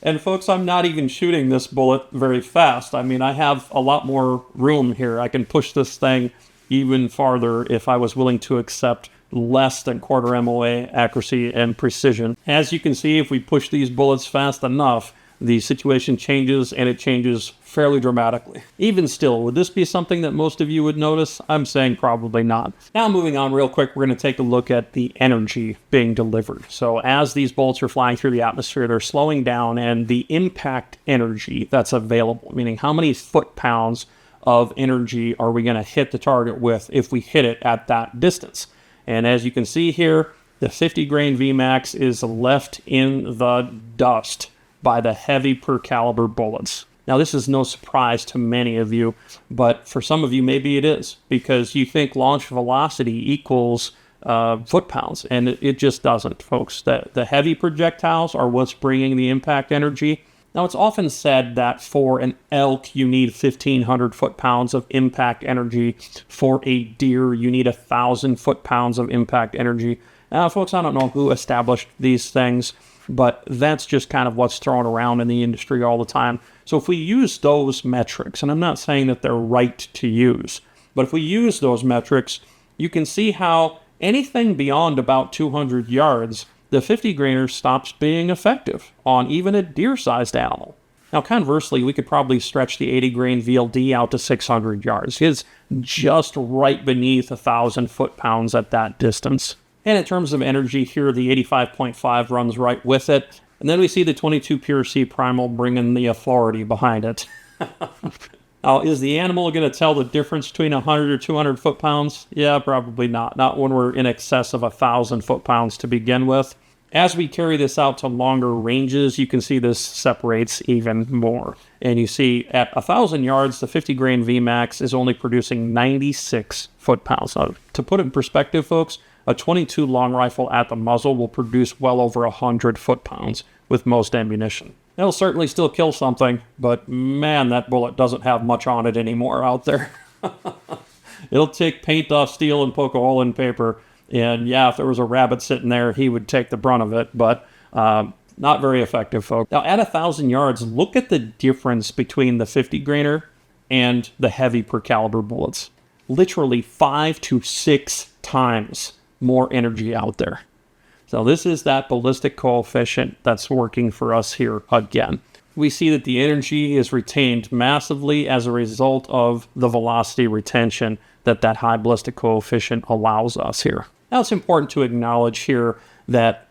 Speaker 1: And folks, I'm not even shooting this bullet very fast. I mean, I have a lot more room here. I can push this thing even farther if I was willing to accept less than quarter MOA accuracy and precision. As you can see, if we push these bullets fast enough, the situation changes, and it changes fairly dramatically. Even still, would this be something that most of you would notice? I'm saying probably not. Now moving on real quick, we're going to take a look at the energy being delivered. So as these bullets are flying through the atmosphere, they're slowing down, and the impact energy that's available, meaning how many foot-pounds of energy are we going to hit the target with if we hit it at that distance. And as you can see here, the 50 grain VMAX is left in the dust by the heavy per caliber bullets. Now, this is no surprise to many of you, but for some of you, maybe it is, because you think launch velocity equals foot-pounds, and it just doesn't, folks. The heavy projectiles are what's bringing the impact energy. Now, it's often said that for an elk, you need 1,500 foot-pounds of impact energy. For a deer, you need 1,000 foot-pounds of impact energy. Now, folks, I don't know who established these things, but that's just kind of what's thrown around in the industry all the time. So if we use those metrics, and I'm not saying that they're right to use, but if we use those metrics, you can see how anything beyond about 200 yards, the 50 grainer stops being effective on even a deer-sized animal. Now, conversely, we could probably stretch the 80 grain VLD out to 600 yards. It's just right beneath 1,000 foot-pounds at that distance. And in terms of energy here, the 85.5 runs right with it. And then we see the 22 Pure C Primal bringing the authority behind it. Now, is the animal going to tell the difference between 100 or 200 foot-pounds? Yeah, probably not. Not when we're in excess of 1,000 foot-pounds to begin with. As we carry this out to longer ranges, you can see this separates even more. And you see at 1,000 yards, the 50 grain VMAX is only producing 96 foot-pounds. Now, to put it in perspective, folks, a 22 long rifle at the muzzle will produce well over 100 foot-pounds with most ammunition. It'll certainly still kill something, but man, that bullet doesn't have much on it anymore out there. It'll take paint off steel and poke a hole in paper. And yeah, if there was a rabbit sitting there, he would take the brunt of it, but not very effective, folks. Now, at 1,000 yards, look at the difference between the 50 grainer and the heavy per caliber bullets. Literally 5 to 6 times more energy out there. So this is that ballistic coefficient that's working for us here again. We see that the energy is retained massively as a result of the velocity retention that high ballistic coefficient allows us here. Now, it's important to acknowledge here that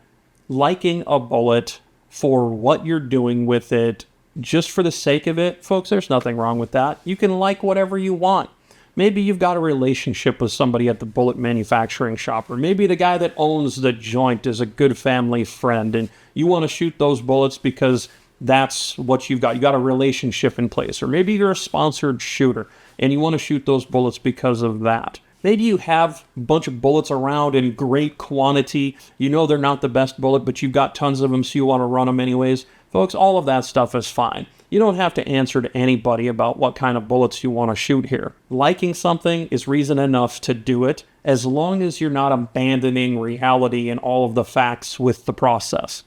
Speaker 1: liking a bullet for what you're doing with it, just for the sake of it, folks, there's nothing wrong with that. You can like whatever you want. Maybe you've got a relationship with somebody at the bullet manufacturing shop, or maybe the guy that owns the joint is a good family friend, and you want to shoot those bullets because that's what you've got. You got a relationship in place. Or maybe you're a sponsored shooter, and you want to shoot those bullets because of that. Maybe you have a bunch of bullets around in great quantity. You know they're not the best bullet, but you've got tons of them, so you want to run them anyways. Folks, all of that stuff is fine. You don't have to answer to anybody about what kind of bullets you want to shoot here. Liking something is reason enough to do it, as long as you're not abandoning reality and all of the facts with the process.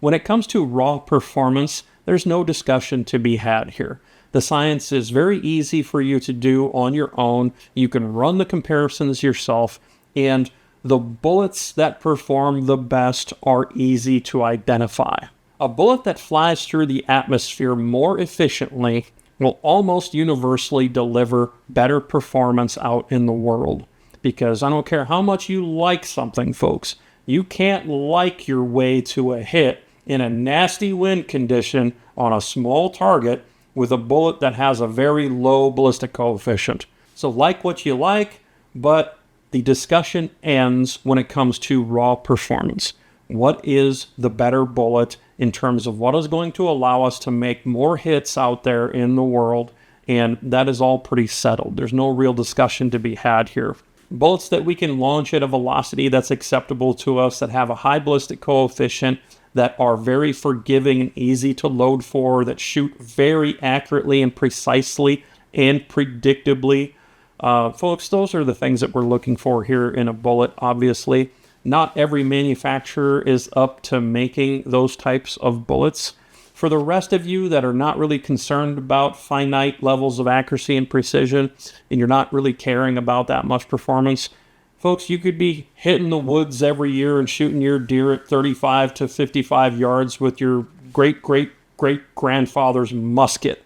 Speaker 1: When it comes to raw performance, there's no discussion to be had here. The science is very easy for you to do on your own. You can run the comparisons yourself, and the bullets that perform the best are easy to identify. A bullet that flies through the atmosphere more efficiently will almost universally deliver better performance out in the world. Because I don't care how much you like something, folks, you can't like your way to a hit in a nasty wind condition on a small target with a bullet that has a very low ballistic coefficient. So like what you like, but the discussion ends when it comes to raw performance. What is the better bullet in terms of what is going to allow us to make more hits out there in the world? And that is all pretty settled. There's no real discussion to be had here. Bullets that we can launch at a velocity that's acceptable to us, that have a high ballistic coefficient, that are very forgiving and easy to load for, that shoot very accurately and precisely and predictably. Folks, those are the things that we're looking for here in a bullet, obviously. Not every manufacturer is up to making those types of bullets. For the rest of you that are not really concerned about finite levels of accuracy and precision, and you're not really caring about that much performance, folks, you could be hitting the woods every year and shooting your deer at 35 to 55 yards with your great-great-great-grandfather's musket,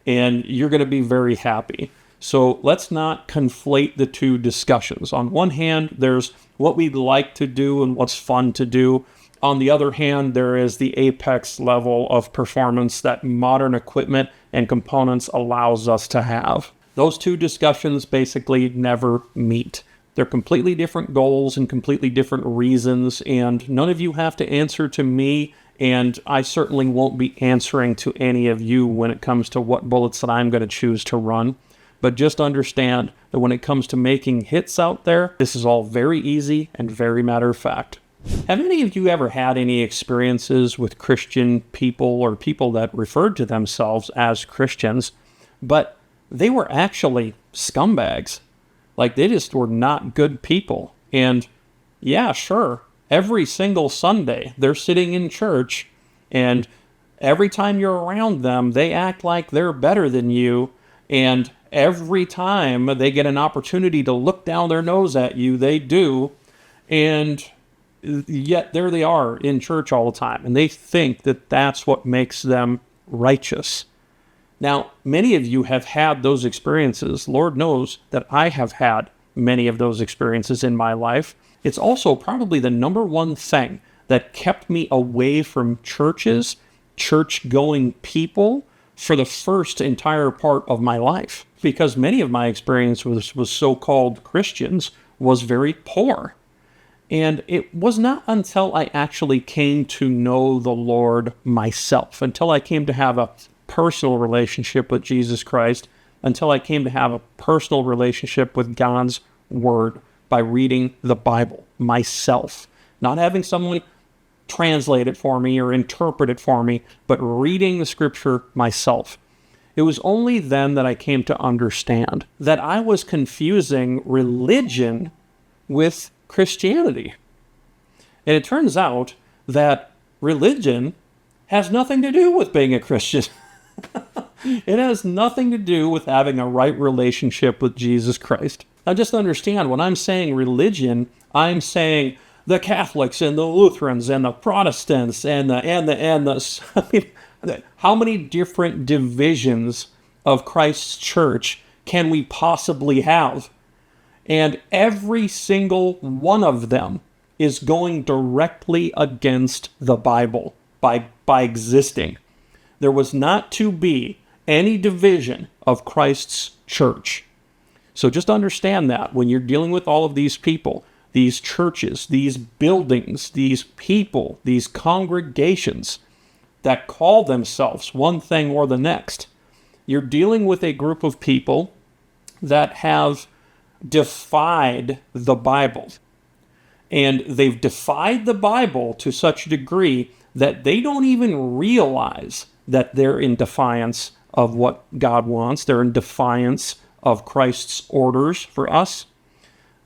Speaker 1: and you're going to be very happy. So let's not conflate the two discussions. On one hand, there's what we'd like to do and what's fun to do. On the other hand, there is the apex level of performance that modern equipment and components allows us to have. Those two discussions basically never meet. They're completely different goals and completely different reasons, and none of you have to answer to me, and I certainly won't be answering to any of you when it comes to what bullets that I'm going to choose to run. But just understand that when it comes to making hits out there, this is all very easy and very matter of fact. Have any of you ever had any experiences with Christian people or people that referred to themselves as Christians, but they were actually scumbags? Like, they just were not good people. And yeah, sure, every single Sunday they're sitting in church, and every time you're around them, they act like they're better than you, and every time they get an opportunity to look down their nose at you, they do. And yet there they are in church all the time. And they think that that's what makes them righteous. Now, many of you have had those experiences. Lord knows that I have had many of those experiences in my life. It's also probably the number one thing that kept me away from churches, church-going people, for the first entire part of my life, because many of my experience with so-called Christians was very poor. And it was not until I actually came to know the Lord myself, until I came to have a personal relationship with Jesus Christ, until I came to have a personal relationship with God's Word by reading the Bible myself, not having someone translate it for me or interpret it for me, but reading the Scripture myself. It was only then that I came to understand that I was confusing religion with Christianity. And it turns out that religion has nothing to do with being a Christian. It has nothing to do with having a right relationship with Jesus Christ. Now just understand, when I'm saying religion, I'm saying the Catholics and the Lutherans and the Protestants and the I mean, how many different divisions of Christ's church can we possibly have? And every single one of them is going directly against the Bible by existing. There was not to be any division of Christ's church. So just understand that when you're dealing with all of these people, these churches, these buildings, these people, these congregations that call themselves one thing or the next, you're dealing with a group of people that have defied the Bible. And they've defied the Bible to such a degree that they don't even realize that they're in defiance of what God wants. They're in defiance of Christ's orders for us.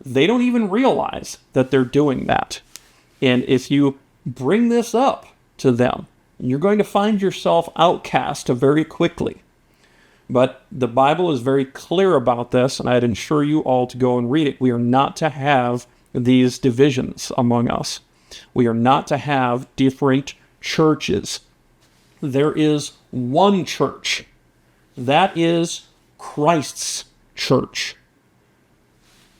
Speaker 1: They don't even realize that they're doing that. And if you bring this up to them, you're going to find yourself outcast very quickly. But the Bible is very clear about this, and I'd ensure you all to go and read it. We are not to have these divisions among us. We are not to have different churches. There is one church. That is Christ's church.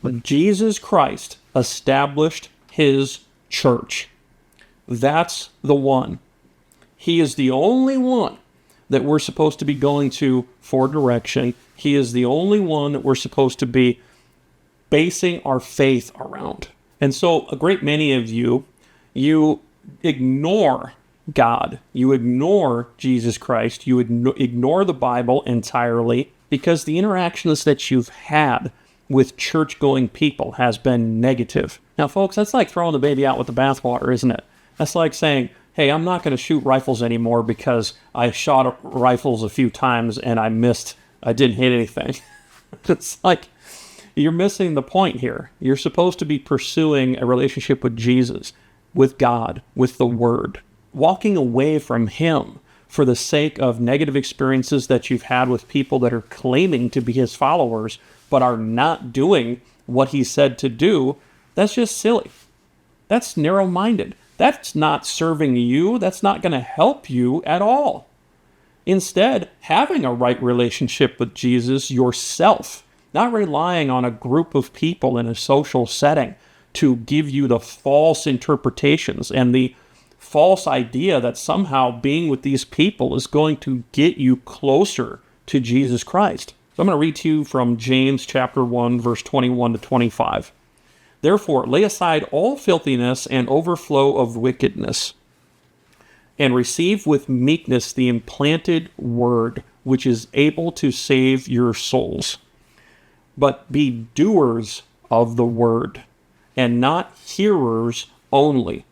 Speaker 1: When Jesus Christ established his church, that's the one. He is the only one that we're supposed to be going to for direction. He is the only one that we're supposed to be basing our faith around. And so a great many of you ignore God. You ignore Jesus Christ. You ignore the Bible entirely because the interactions that you've had with church-going people has been negative. Now, folks, that's like throwing the baby out with the bathwater, isn't it? That's like saying, hey, I'm not going to shoot rifles anymore because I shot rifles a few times and I didn't hit anything. It's like, you're missing the point here. You're supposed to be pursuing a relationship with Jesus, with God, with the Word, walking away from Him for the sake of negative experiences that you've had with people that are claiming to be His followers, but are not doing what He said to do. That's just silly. That's narrow-minded. That's not serving you. That's not going to help you at all. Instead, having a right relationship with Jesus yourself, not relying on a group of people in a social setting to give you the false interpretations and the false idea that somehow being with these people is going to get you closer to Jesus Christ. So I'm going to read to you from James chapter 1, verse 21 to 25. Therefore, lay aside all filthiness and overflow of wickedness, and receive with meekness the implanted word, which is able to save your souls. But be doers of the word, and not hearers only,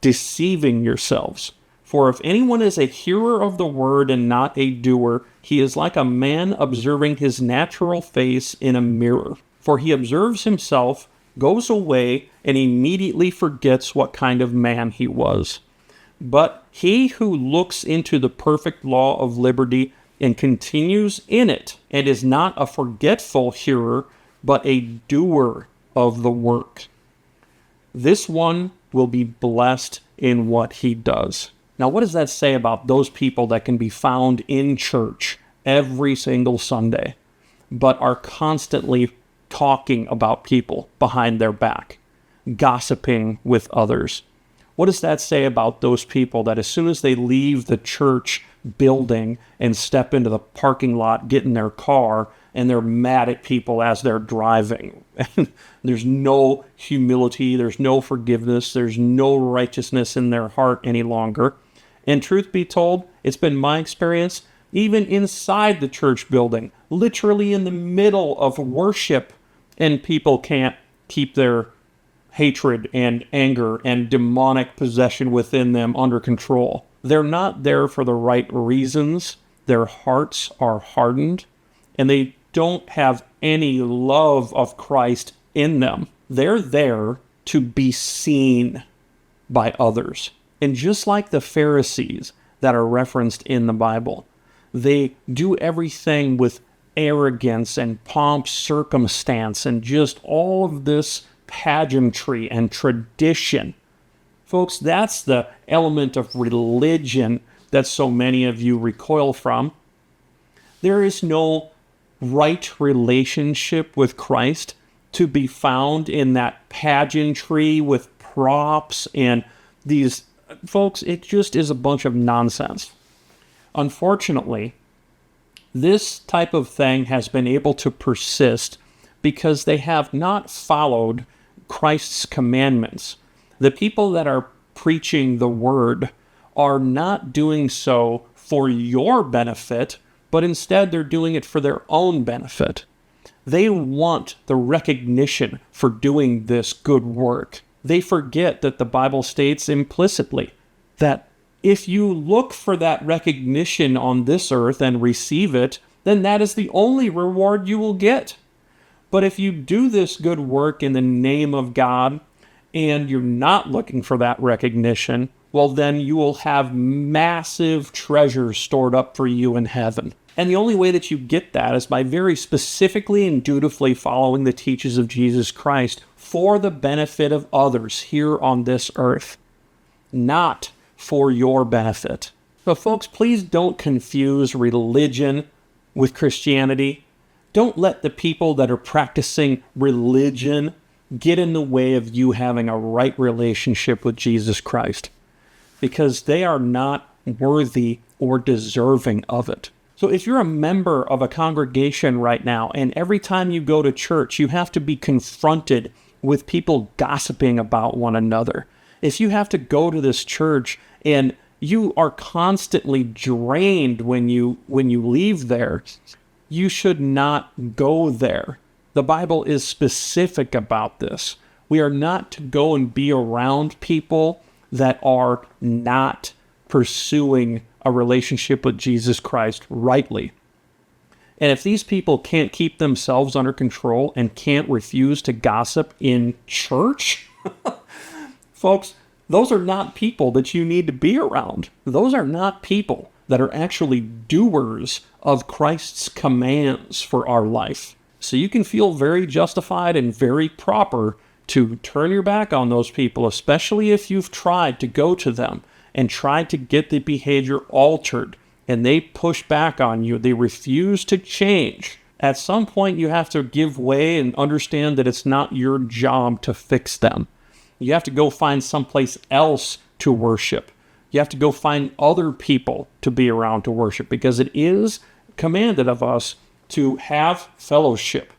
Speaker 1: deceiving yourselves. For if anyone is a hearer of the word and not a doer, he is like a man observing his natural face in a mirror. For he observes himself, goes away, and immediately forgets what kind of man he was. But he who looks into the perfect law of liberty and continues in it, and is not a forgetful hearer, but a doer of the work, this one will be blessed in what he does. Now, what does that say about those people that can be found in church every single Sunday, but are constantly talking about people behind their back, gossiping with others? What does that say about those people that as soon as they leave the church building and step into the parking lot, get in their car, and they're mad at people as they're driving? There's no humility, there's no forgiveness, there's no righteousness in their heart any longer. And truth be told, it's been my experience, even inside the church building, literally in the middle of worship, and people can't keep their hatred and anger and demonic possession within them under control. They're not there for the right reasons. Their hearts are hardened, and they don't have any love of Christ in them. They're there to be seen by others. And just like the Pharisees that are referenced in the Bible, they do everything with arrogance and pomp circumstance and just all of this pageantry and tradition. Folks, that's the element of religion that so many of you recoil from. There is no right relationship with Christ to be found in that pageantry with props and these. Folks, it just is a bunch of nonsense. Unfortunately, this type of thing has been able to persist because they have not followed Christ's commandments. The people that are preaching the word are not doing so for your benefit, but instead they're doing it for their own benefit. They want the recognition for doing this good work. They forget that the Bible states implicitly that if you look for that recognition on this earth and receive it, then that is the only reward you will get. But if you do this good work in the name of God and you're not looking for that recognition, well, then you will have massive treasures stored up for you in heaven. And the only way that you get that is by very specifically and dutifully following the teachings of Jesus Christ for the benefit of others here on this earth, not for your benefit. So folks, please don't confuse religion with Christianity. Don't let the people that are practicing religion get in the way of you having a right relationship with Jesus Christ, because they are not worthy or deserving of it. So if you're a member of a congregation right now, and every time you go to church, you have to be confronted with people gossiping about one another, if you have to go to this church and you are constantly drained when you leave there, you should not go there. The Bible is specific about this. We are not to go and be around people that are not pursuing a relationship with Jesus Christ rightly. And if these people can't keep themselves under control and can't refuse to gossip in church, folks, those are not people that you need to be around. Those are not people that are actually doers of Christ's commands for our life. So you can feel very justified and very proper to turn your back on those people, especially if you've tried to go to them and tried to get the behavior altered, and they push back on you. They refuse to change. At some point, you have to give way and understand that it's not your job to fix them. You have to go find someplace else to worship. You have to go find other people to be around to worship, because it is commanded of us to have fellowship.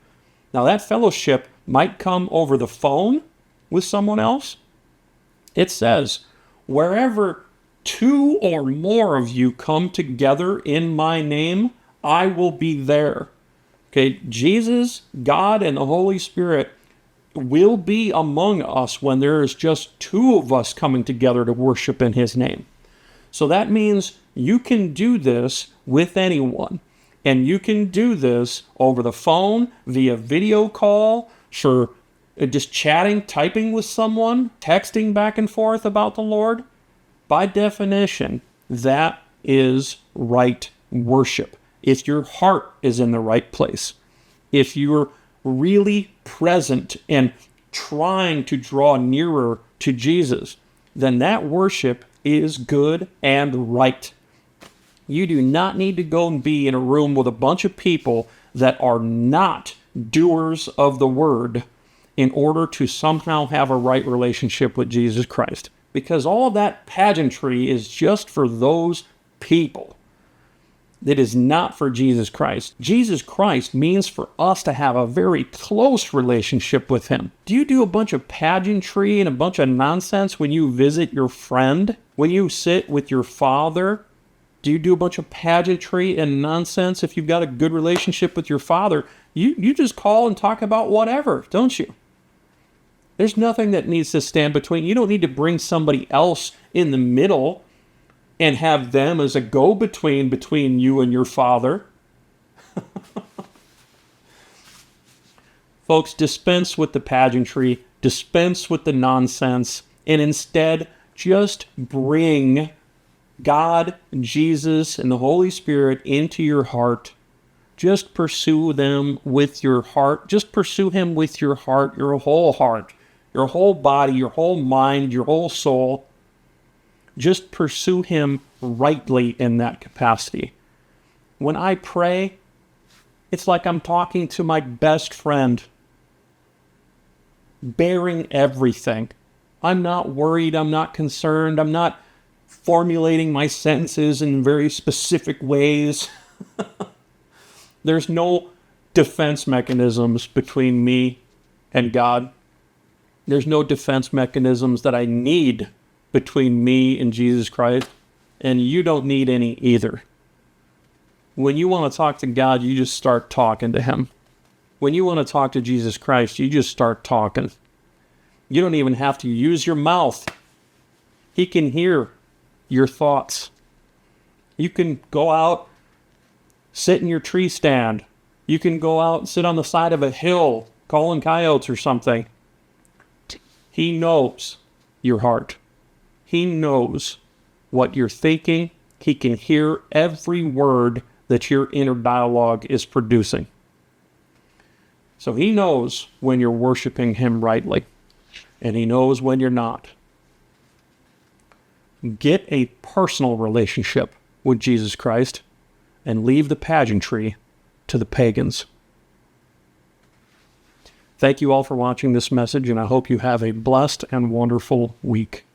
Speaker 1: Now, that fellowship might come over the phone with someone else. It says, wherever 2 or more of you come together in my name, I will be there. Okay, Jesus, God, and the Holy Spirit will be among us when there is just 2 of us coming together to worship in his name. So that means you can do this with anyone. And you can do this over the phone, via video call, for just chatting, typing with someone, texting back and forth about the Lord. By definition, that is right worship. If your heart is in the right place, if you're really present and trying to draw nearer to Jesus, then that worship is good and right. You do not need to go and be in a room with a bunch of people that are not doers of the word in order to somehow have a right relationship with Jesus Christ. Because all of that pageantry is just for those people. It is not for Jesus Christ. Jesus Christ means for us to have a very close relationship with him. Do you do a bunch of pageantry and a bunch of nonsense when you visit your friend? When you sit with your father? Do you do a bunch of pageantry and nonsense if you've got a good relationship with your father? You just call and talk about whatever, don't you? There's nothing that needs to stand between. You don't need to bring somebody else in the middle and have them as a go-between between you and your father. Folks, dispense with the pageantry, dispense with the nonsense, and instead just bring God, Jesus, and the Holy Spirit into your heart. Just pursue them with your heart. Just pursue him with your heart, your whole body, your whole mind, your whole soul. Just pursue him rightly in that capacity. When I pray, it's like I'm talking to my best friend, bearing everything. I'm not worried, I'm not concerned, I'm not formulating my sentences in very specific ways. There's no defense mechanisms between me and God. There's no defense mechanisms that I need between me and Jesus Christ, and you don't need any either. When you want to talk to God, you just start talking to him. When you want to talk to Jesus Christ, you just start talking. You don't even have to use your mouth. He can hear your thoughts. You can go out, sit in your tree stand. You can go out and sit on the side of a hill, calling coyotes or something. He knows your heart. He knows what you're thinking. He can hear every word that your inner dialogue is producing. So he knows when you're worshiping him rightly, and he knows when you're not. Get a personal relationship with Jesus Christ and leave the pageantry to the pagans. Thank you all for watching this message, and I hope you have a blessed and wonderful week.